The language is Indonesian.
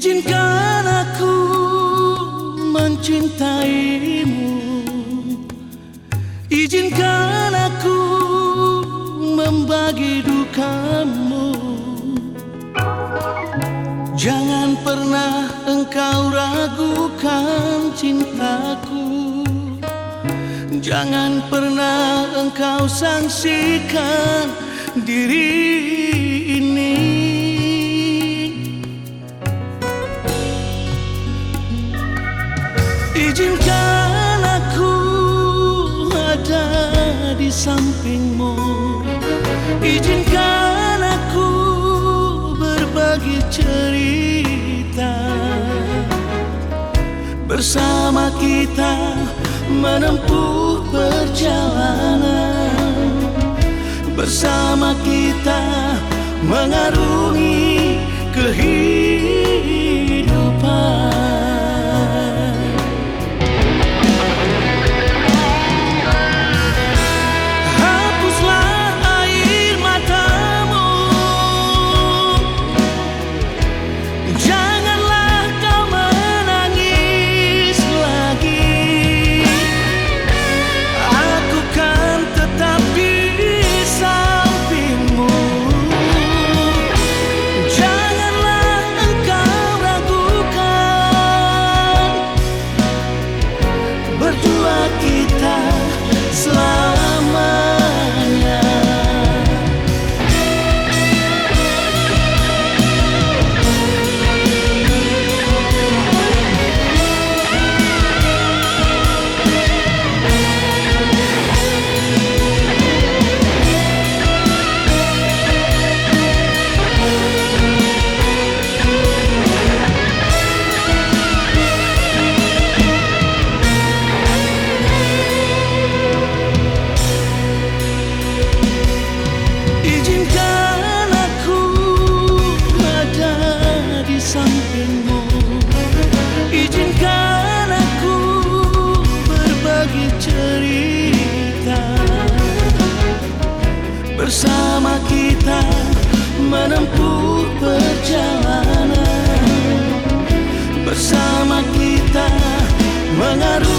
Izinkan aku mencintaimu, izinkan aku membagi dukamu. Jangan pernah engkau ragukan cintaku, jangan pernah engkau sangsikan diri ini. Izinkan aku ada di sampingmu, izinkan aku berbagi cerita. Bersama kita menempuh perjalanan, bersama kita mengarungi kehidupan. Berdua kita selamanya. Sampingmu, izinkan aku berbagi cerita. Bersama kita menempuh perjalanan, bersama kita mengarungi